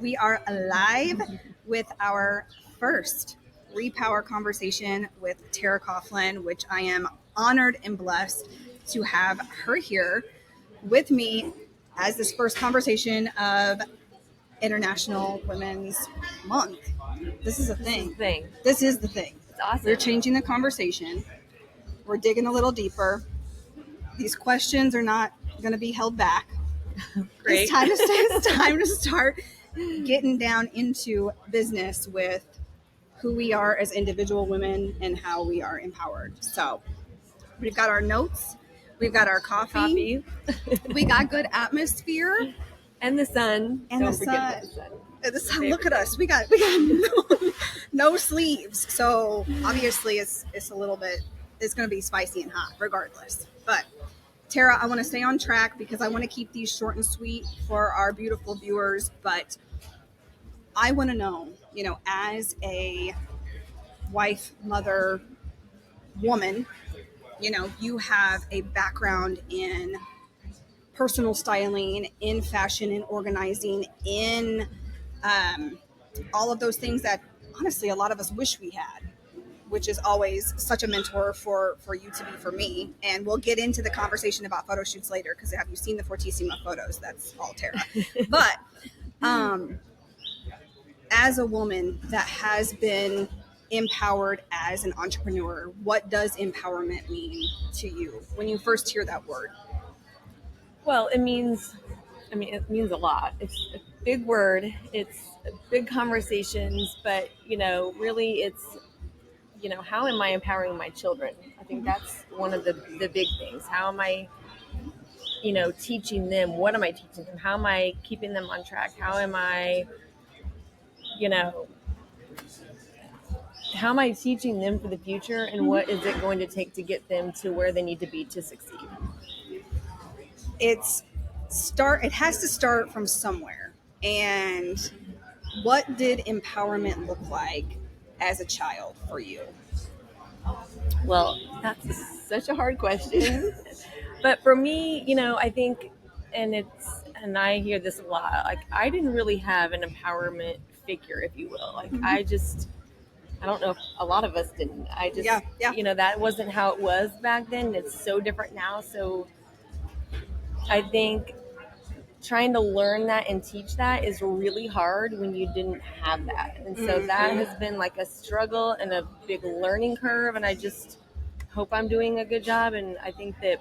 We are alive with our first Repower conversation with Tera Coughlin, which I am honored and blessed to have her here with me as this first conversation of International Women's Month. This is a thing. This is the thing. It's awesome. We're changing the conversation. We're digging a little deeper. These questions are not going to be held back. Great. It's time to start getting down into business with who we are as individual women and how we are empowered. So we've got our notes. We've got our coffee. We got good atmosphere. And the sun. And Don't the forget sun. about the sun. The sun. Look at us. We got no sleeves. So obviously it's a little bit, it's going to be spicy and hot regardless. But Tera, I want to stay on track because I want to keep these short and sweet for our beautiful viewers. But I want to know, as a wife, mother, woman, you have a background in personal styling, in fashion and organizing, in all of those things that honestly a lot of us wish we had, which is always such a mentor for you to be for me. And we'll get into the conversation about photo shoots later because have you seen the Fortissima photos? That's all Tera. But as a woman that has been empowered as an entrepreneur, what does empowerment mean to you when you first hear that word? Well, it means a lot. It's a big word. It's big conversations, but really it's, how am I empowering my children? I think that's one of the big things. How am I, teaching them? What am I teaching them? How am I keeping them on track? How am I, how am I teaching them for the future, and what is it going to take to get them to where they need to be to succeed? It has to start from somewhere. And what did empowerment look like as a child for you? Well, that's such a hard question. But for me, I think, and I hear this a lot, like I didn't really have an empowerment figure, if you will. Like I don't know if a lot of us didn't. That wasn't how it was back then. It's so different now. So I think trying to learn that and teach that is really hard when you didn't have that. And so that has been like a struggle and a big learning curve. And I just hope I'm doing a good job. And I think that,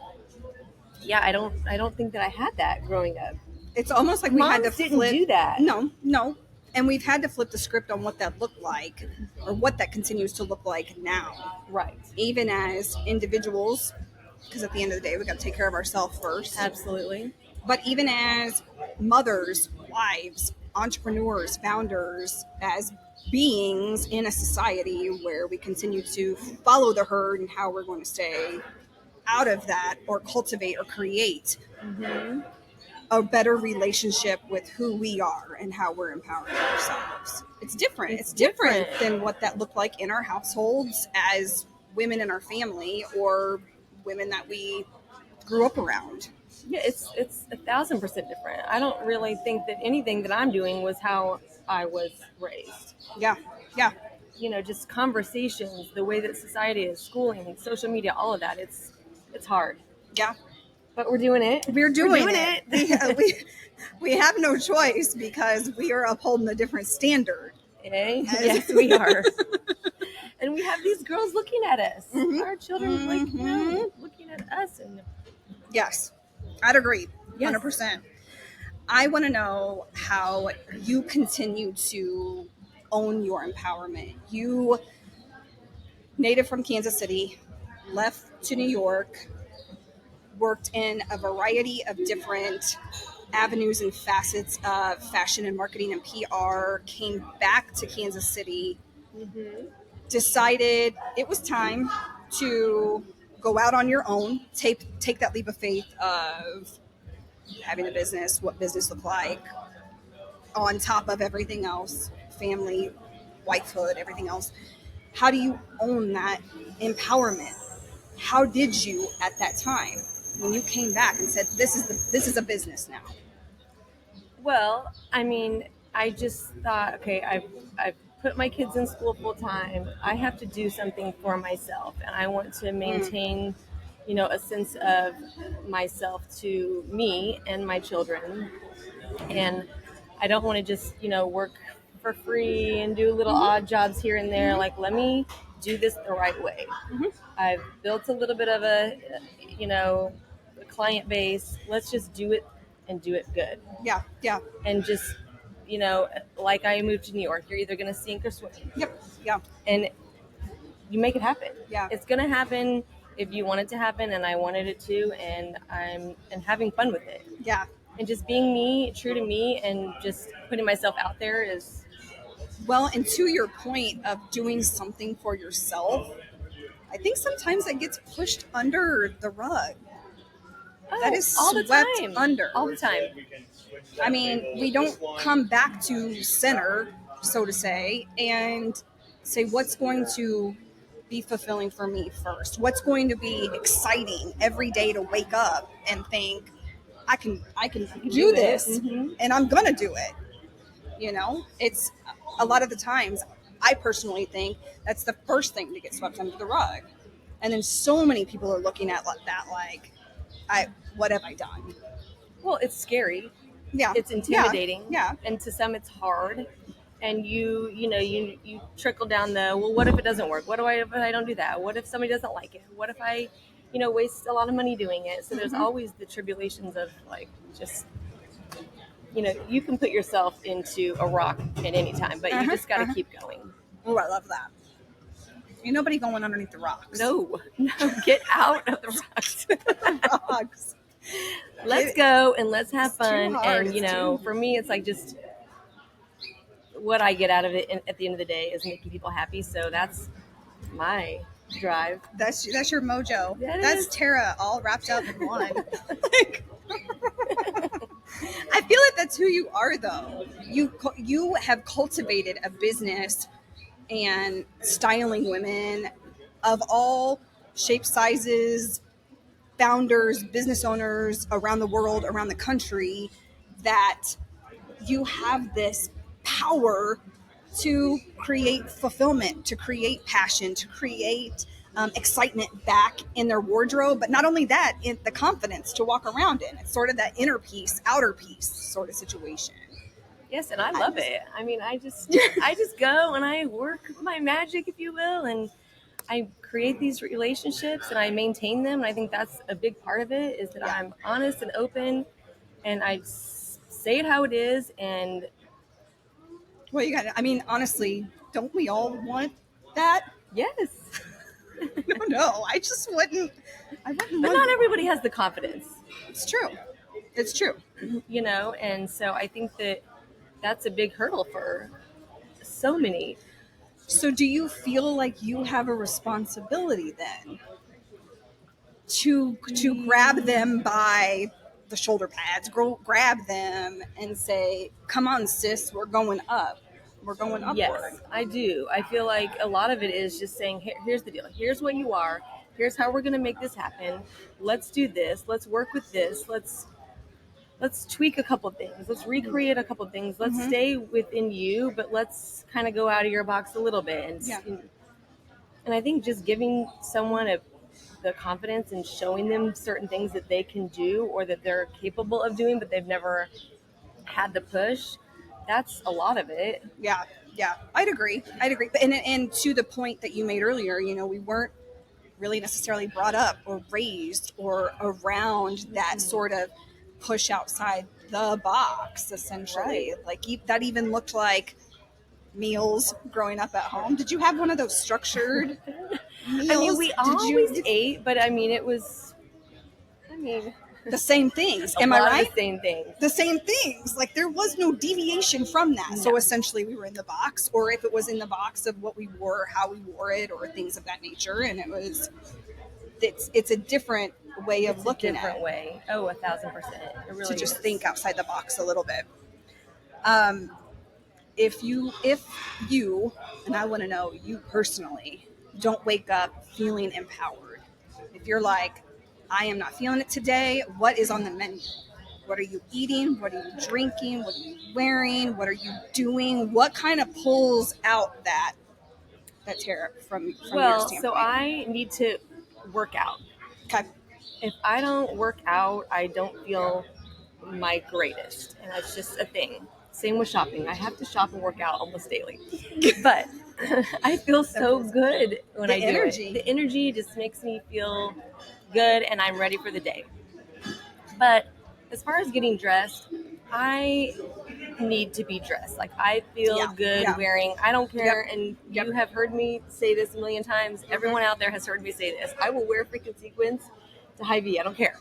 I don't think that I had that growing up. It's almost like we had to flip. Didn't do that. No. And we've had to flip the script on what that looked like or what that continues to look like now. Right. Even as individuals, because at the end of the day, we got to take care of ourselves first. Absolutely. But even as mothers, wives, entrepreneurs, founders, as beings in a society where we continue to follow the herd and how we're going to stay out of that or cultivate or create a better relationship with who we are and how we're empowering ourselves. It's different. It's different than what that looked like in our households as women in our family or women that we grew up around. Yeah, it's 1,000% different. I don't really think that anything that I'm doing was how I was raised. Yeah. Just conversations, the way that society is, schooling, social media, all of that. It's hard. Yeah. But we're doing it. We're doing it. We have no choice because we are upholding a different standard. Yes, we are. And we have these girls looking at us. Our children looking at us. And yes, I'd agree. Yes. 100%. I want to know how you continue to own your empowerment. You, native from Kansas City, left to New York, worked in a variety of different avenues and facets of fashion and marketing and PR, came back to Kansas City, decided it was time to go out on your own, take that leap of faith of having a business, what business looked like, on top of everything else, family, wifehood, everything else. How do you own that empowerment? How did you at that time when you came back and said, this is a business now? Well, I mean, I just thought, okay, I've put my kids in school full time. I have to do something for myself, and I want to maintain, a sense of myself to me and my children. And I don't want to just, work for free and do little odd jobs here and there. Like, let me do this the right way. I've built a little bit of a client base. Let's just do it and do it good. Yeah. Yeah. And just, like I moved to New York, you're either going to sink or swim. Yep. Yeah. And you make it happen. Yeah. It's going to happen if you want it to happen, and I wanted it to, and I'm having fun with it. Yeah. And just being me, true to me, and just putting myself out there is... Well, and to your point of doing something for yourself, I think sometimes it gets pushed under the rug. That is all the swept time. under. All the time. I mean, we don't come back to center, so to say, and say what's going to be fulfilling for me first. What's going to be exciting every day to wake up and think, I can do this, and I'm gonna do it. It's a lot of the times I personally think that's the first thing to get swept under the rug, and then so many people are looking at that like, what have I done? Well, it's scary. Yeah, it's intimidating. Yeah. And to some, it's hard. And you trickle down the, well, what if it doesn't work? What if I don't do that? What if somebody doesn't like it? What if I, waste a lot of money doing it? So there's always the tribulations of like, just, you can put yourself into a rock at any time, but you just got to keep going. Oh, I love that. Ain't nobody going underneath the rocks. No, get out of the rocks. Rocks. Let's go and let's have fun. And, for me, it's like just what I get out of it at the end of the day is making people happy. So that's my drive. That's your mojo. That's Tera all wrapped up in one. I feel like that's who you are, though. You have cultivated a business and styling women of all shapes, sizes, founders, business owners around the world, around the country, that you have this power to create fulfillment, to create passion, to create excitement back in their wardrobe. But not only that, the confidence to walk around in. It's sort of that inner piece, outer piece sort of situation. Yes, and I love it. I mean, I just go and I work my magic, if you will, and I create these relationships and I maintain them. And I think that's a big part of it, is that I'm honest and open, and I say it how it is. And well, you got it. I mean, honestly, don't we all want that? Yes. No, I just wouldn't. But not everybody has the confidence. It's true. It's true. And so I think that's a big hurdle for so many. So do you feel like you have a responsibility then to grab them by the shoulder pads, grab them and say, come on, sis, we're going up. We're going upward. Yes, I do. I feel like a lot of it is just saying, here's the deal. Here's what you are. Here's how we're going to make this happen. Let's do this. Let's work with this. Let's tweak a couple of things. Let's recreate a couple of things. Let's stay within you, but let's kind of go out of your box a little bit. And I think just giving someone the confidence and showing them certain things that they can do or that they're capable of doing, but they've never had the push, that's a lot of it. Yeah. I'd agree. And to the point that you made earlier, we weren't really necessarily brought up or raised or around that sort of push outside the box, essentially. Right. Like that even looked like meals growing up at home. Did you have one of those structured meals? I mean, we always ate, but I mean, it was, the same things. Am I right? The same things. The same things. Like there was no deviation from that. No. So essentially we were in the box, or if it was in the box of what we wore, how we wore it, or things of that nature. And it's a different way of looking at it. It's a different way. Oh, 1,000%. It really to just is. think outside the box a little bit. If you, and I want to know you personally, don't wake up feeling empowered. If you're like, I am not feeling it today, what is on the menu? What are you eating? What are you drinking? What are you wearing? What are you doing? What kind of pulls out that Tera from your Well, standpoint? so I need to work out. Okay. If I don't work out, I don't feel my greatest, and that's just a thing. Same with shopping. I have to shop and work out almost daily, but I feel so good when The I do energy. it. The energy just makes me feel good, and I'm ready for the day. But as far as getting dressed, I need to be dressed. Like, I feel good wearing, I don't care. And you have heard me say this a million times. Everyone out there has heard me say this. I will wear freaking sequins to Hy-Vee. I don't care.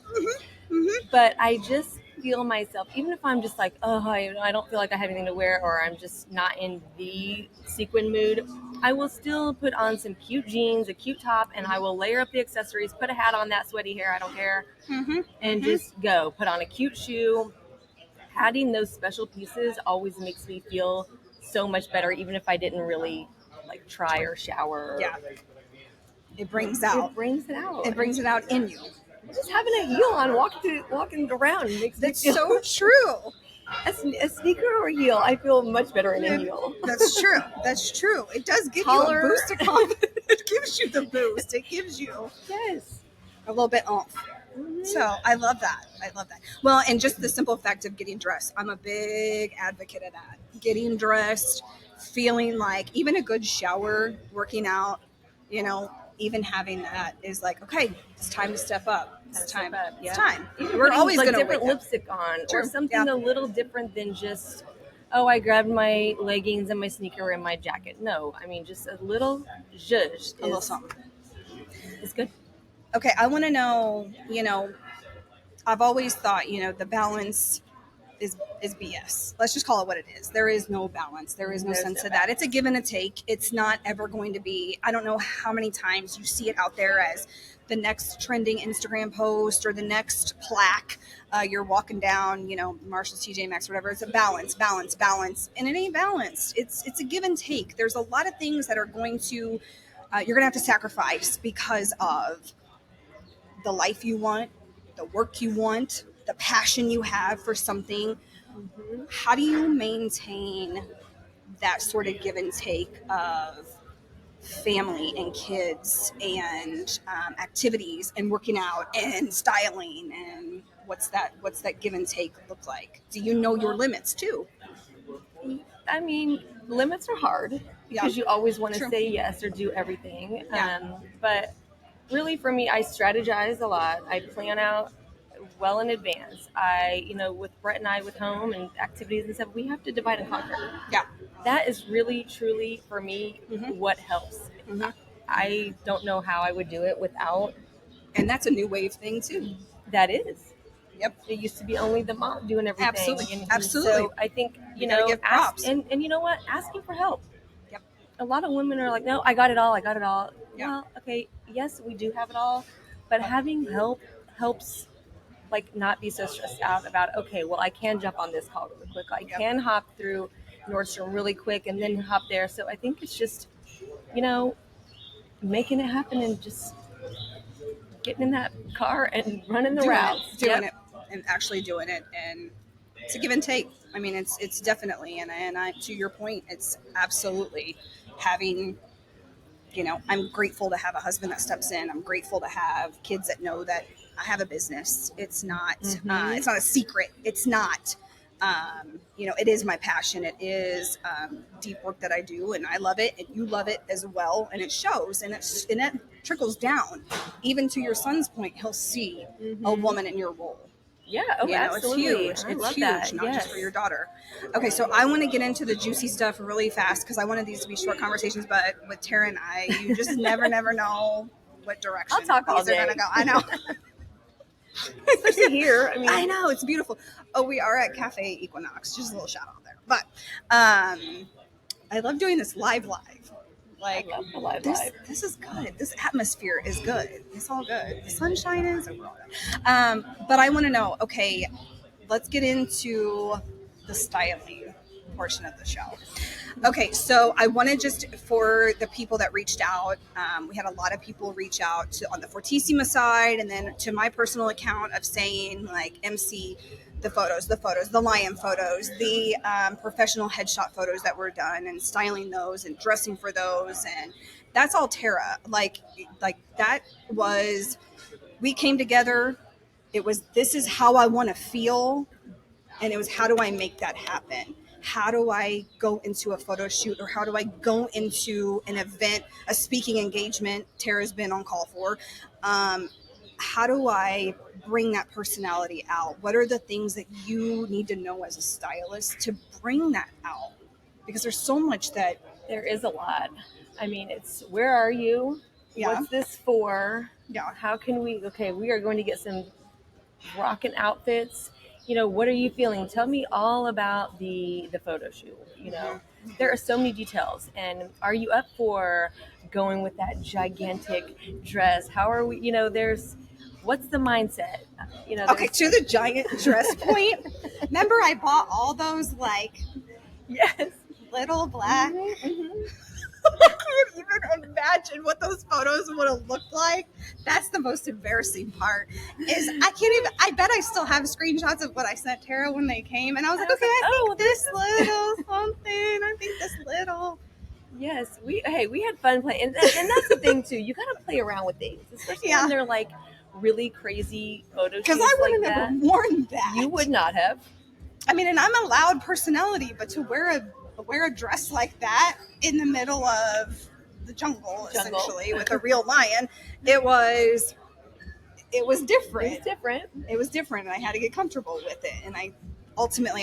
But I just feel myself, even if I'm just like, oh, I don't feel like I have anything to wear, or I'm just not in the sequin mood, I will still put on some cute jeans, a cute top, and I will layer up the accessories, put a hat on that sweaty hair, I don't care, and just go. Put on a cute shoe. Adding those special pieces always makes me feel so much better, even if I didn't really like try or shower. Yeah. It brings out. It brings it out. It brings it out in you. Just having a heel on, walking around makes That's me feel so true. A sneaker or a heel, I feel much better in a heel. That's true. That's true. It does give you a boost of confidence. It gives you the boost. It gives you a little bit oomph. So I love that. Well, and just the simple fact of getting dressed. I'm a big advocate of that. Getting dressed, feeling like even a good shower, working out, even having that is like, okay, it's time to step up. It's time. It's time. We're always like going to different lipstick on, or something a little different than just, oh, I grabbed my leggings and my sneaker and my jacket. No, I mean, just a little zhuzh. A little something. It's good. Okay, I want to know, I've always thought, the balance is BS. Let's just call it what it is. There is no balance. There is no sense of that. It's a give and a take. It's not ever going to be, I don't know how many times you see it out there as the next trending Instagram post or the next plaque. You're walking down, Marshall's, TJ Maxx, whatever. It's a balance. And it ain't balanced. It's a give and take. There's a lot of things that are going to, you're going to have to sacrifice because of the life you want, the work you want, the passion you have for something. How do you maintain that sort of give and take of family and kids and activities and working out and styling, and what's that give and take look like? Do you know your limits too? I mean, limits are hard because you always want to say yes or do everything. But really, for me, I strategize a lot. I plan out well in advance. With Brett and I with home and activities and stuff, we have to divide and conquer. Yeah. That is really, truly, for me, what helps. I don't know how I would do it without. And that's a new wave thing too. That is. Yep. It used to be only the mom doing everything. Absolutely. So I think, you give props. And you know what? Asking for help. Yep. A lot of women are like, no, I got it all. Yeah. Well, okay, yes, we do have it all, but having help helps, like, not be so stressed out about, okay, well, I can jump on this call really quick. I can hop through Nordstrom really quick and then hop there. So I think it's just, making it happen and just getting in that car and running the routes. Doing it and actually doing it. And it's a give and take. I mean, it's definitely, and I, to your point, it's absolutely having, I'm grateful to have a husband that steps in. I'm grateful to have kids that know that I have a business. It's not, it's not a secret. It's not, it is my passion. It is deep work that I do, and I love it, and you love it as well, and it shows, and it trickles down. Even to your son's point, he'll see a woman in your role. Yeah, absolutely. It's huge. It's huge, not just for your daughter. Okay, so I want to get into the juicy stuff really fast because I wanted these to be short conversations, but with Tera and I, you just never know what direction I'll talk all day. These are going to go. I know. Especially here. I know, it's beautiful. Oh, we are at Cafe Equinox. Just a little shout out there. But I love doing this live. Like, I love the live. This is good. This atmosphere is good. It's all good. The sunshine is. But I want to know, okay, let's get into the styling portion of the show. Okay, so I wanted just for the people that reached out, we had a lot of people reach out on the Fortissima side, and then to my personal account of saying, like, MC, the lion photos, the professional headshot photos that were done, and styling those and dressing for those, and that's all Tera. Like that was, we came together. It was, this is how I want to feel, and it was, how do I make that happen? How do I go into a photo shoot, or how do I go into an event, a speaking engagement Tera's been on call for? How do I bring that personality out? What are the things that you need to know as a stylist to bring that out? Because there's so much that... There is a lot. I mean, it's, where are you? Yeah. What's this for? Yeah. How can we, okay, we are going to get some rockin' outfits. You know, what are you feeling? Tell me all about the photo shoot. You know, there are so many details. And are you up for going with that gigantic dress? How are we, you know, there's, what's the mindset? You know, Okay, to the giant dress point. Remember, I bought all those like yes, little black. Mm-hmm. I can't even imagine what those photos would have looked like. That's the most embarrassing part. Is I can't even. I bet I still have screenshots of what I sent Tera when they came, and I was like, okay, I think this little something. I think this little. Yes, we had fun playing, and that's the thing too. You gotta play around with things, especially when they're like really crazy photo shoots. Because I would like have never worn that. You would not have. I mean, and I'm a loud personality, but to wear a dress like that in the middle of the jungle. Essentially with a real lion, it was different. It was different, and I had to get comfortable with it. And I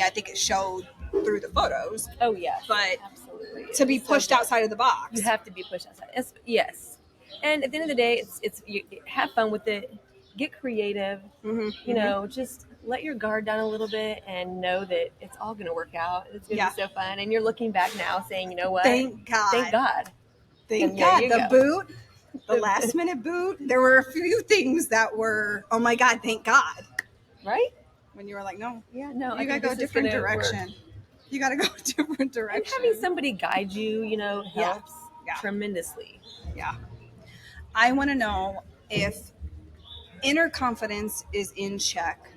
think it showed through the photos. Oh yeah, but absolutely. To be pushed outside of the box, you have to be pushed outside. Yes, and at the end of the day, it's you have fun with it. Get creative. You know, just let your guard down a little bit and know that it's all going to work out. It's going to be so fun. And you're looking back now saying, you know what? Thank God. Thank God. Thank God. The boot, the last minute boot. There were a few things that were, oh my God, thank God. Right? When you were like, no. Yeah, no. You got to go a different direction. You got to go a different direction. And having somebody guide you, you know, helps tremendously. Yeah. I want to know if inner confidence is in check.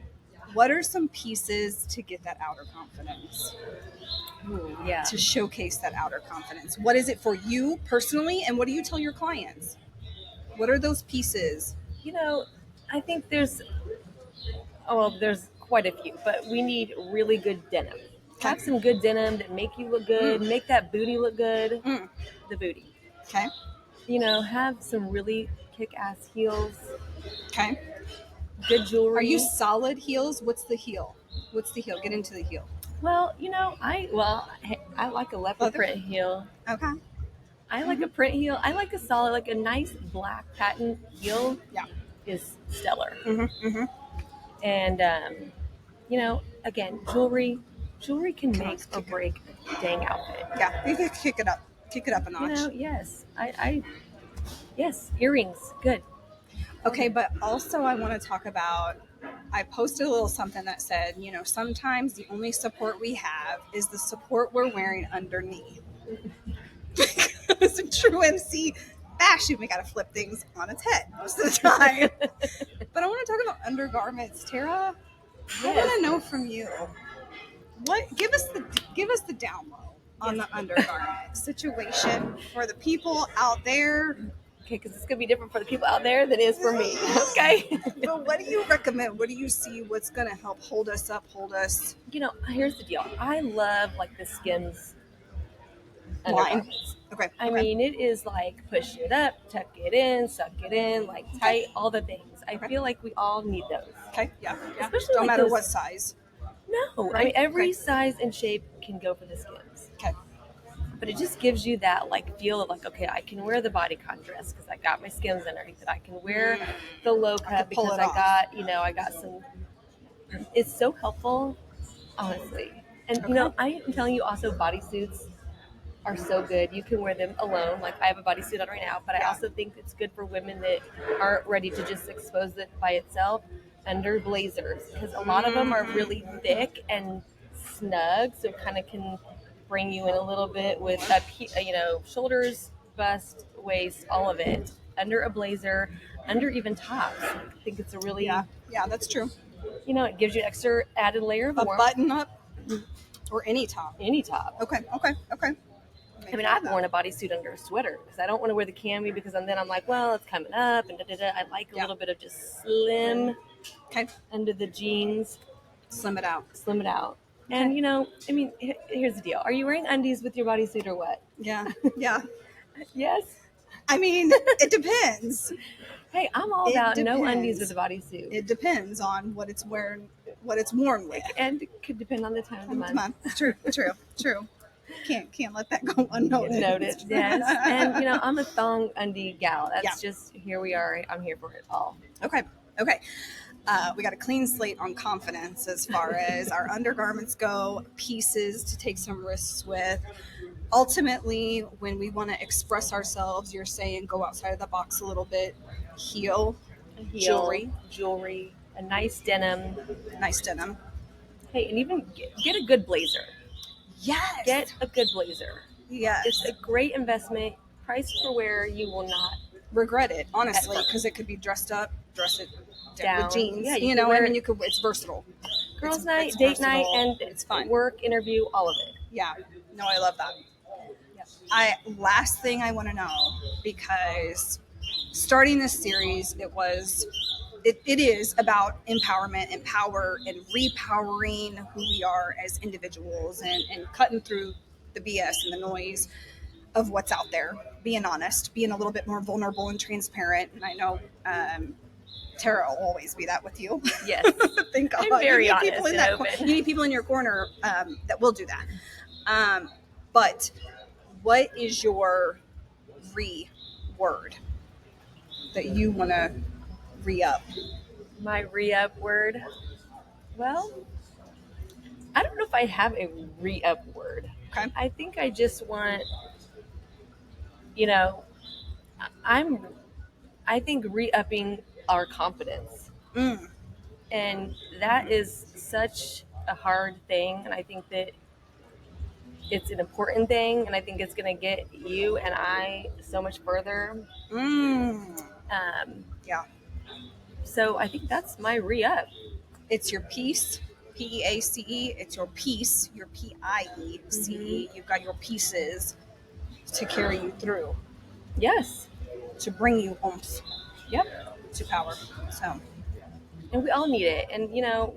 What are some pieces to get that outer confidence? Ooh, to showcase that outer confidence? What is it for you personally, and what do you tell your clients? What are those pieces? You know, I think there's quite a few, but we need really good denim. Have some good denim that make you look good, make that booty look good. The booty. Okay. You know, have some really kick-ass heels. Okay. Good jewelry. Are you solid heels? What's the heel? Get into the heel. Well, you know, I like a leopard print heel. Okay. I like a print heel. I like a solid, like a nice black patent heel. Yeah. Is stellar. And you know, again, jewelry can make or break a dang outfit. Yeah, you can kick it up a notch. You know, yes, yes, earrings, good. Okay, but also I want to talk about, I posted a little something that said, you know, sometimes the only support we have is the support we're wearing underneath. Because in true MC fashion, we got to flip things on its head most of the time. But I want to talk about undergarments. Tera, I want to know from you, give us the down low on the undergarment situation for the people out there. Okay, because it's going to be different for the people out there than it is for me. Okay. But what do you recommend? What do you see? What's going to help hold us up, You know, here's the deal. I love like the Skims line. Okay. I mean, it is like push it up, tuck it in, suck it in, like tight, all the things. I feel like we all need those. Okay. Yeah. Especially no matter what size. No. Right? I mean, every size and shape can go for the Skims. Okay. But it just gives you that like feel of like, okay, I can wear the bodycon dress because I got my Skims underneath it. I can wear the low cut because I got some. It's so helpful, honestly. And you know, I am telling you also, bodysuits are so good. You can wear them alone. Like I have a bodysuit on right now, but I also think it's good for women that aren't ready to just expose it by itself under blazers, because a lot of them are really thick and snug, so it kind of can bring you in a little bit with shoulders, bust, waist, all of it under a blazer, under even tops. I think it's a really yeah, that's true. You know, it gives you extra added layer of A warmth. button up or any top? Any top. Okay. I mean, I've worn a bodysuit under a sweater because I don't want to wear the cami because then I'm like, well, it's coming up and da-da-da. I like a little bit of just slim under the jeans. Slim it out. And, you know, I mean, here's the deal. Are you wearing undies with your bodysuit or what? Yeah. Yes? I mean, it depends. Hey, I'm all about no undies with a bodysuit. It depends on what it's worn with. And it could depend on the time of the month. True. Can't let that go unnoticed. Yes. And, you know, I'm a thong undie gal. That's just, here we are. I'm here for it all. Okay. We got a clean slate on confidence as far as our undergarments go, pieces to take some risks with. Ultimately, when we want to express ourselves, you're saying go outside of the box a little bit, heel, jewelry, a nice denim. Hey, and even get a good blazer. Yes. Get a good blazer. Yes. It's a great investment. Priced for wear, you will not regret it, honestly, because it could be dress it down with jeans. Yeah, you know, I mean, it's versatile. Girls' night, date night, and it's fun. Work, interview, all of it. Yeah. No, I love that. Last thing I want to know, because starting this series, it is about empowerment, and repowering who we are as individuals, and cutting through the BS and the noise of what's out there, being honest, being a little bit more vulnerable and transparent. And I know Tera will always be that with you. Yes. Thank God. I'm very honest and open. You need people in your corner that will do that. But what is your word that you want to re-up? My re-up word? Well, I don't know if I have a re-up word. Okay. I think I just want, you know, I think re-upping our confidence. And that is such a hard thing. And I think that it's an important thing. And I think it's going to get you and I so much further. Yeah. So I think that's my re-up. It's your piece, P-E-A-C-E. It's your piece, your P-I-E-C-E. You've got your pieces to carry you through. Yes. To bring you oomph. Yep. To power. So. And we all need it. And, you know,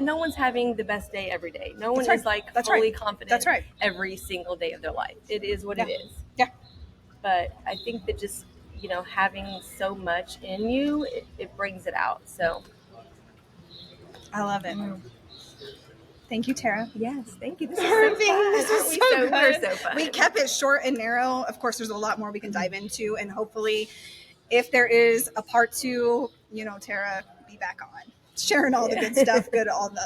no one's having the best day every day. No one is fully confident every single day of their life. It is what it is. Yeah. But I think that just, you know, having so much in you, it brings it out. So I love it. Thank you, Tera. Yes, thank you. This is so fun. We're so fun. We kept it short and narrow. Of course, there's a lot more we can dive into, and hopefully, if there is a part 2, you know, Tera, be back on, sharing all the good stuff,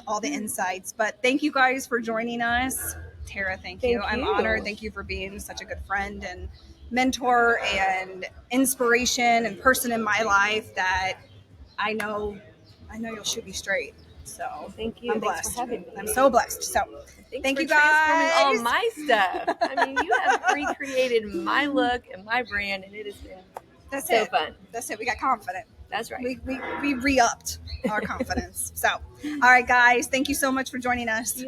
all the insights. But thank you guys for joining us. Tera, thank you. I'm honored. Thank you for being such a good friend and mentor and inspiration and person in my life that I know you'll shoot me straight. So thank you. I'm Thanks blessed. for having me. I'm so blessed. So thank you guys. Transforming all my stuff. I mean, you have recreated my look and my brand, and it has been so fun. That's it. We got confident. That's right. We re-upped our confidence. So, all right, guys. Thank you so much for joining us.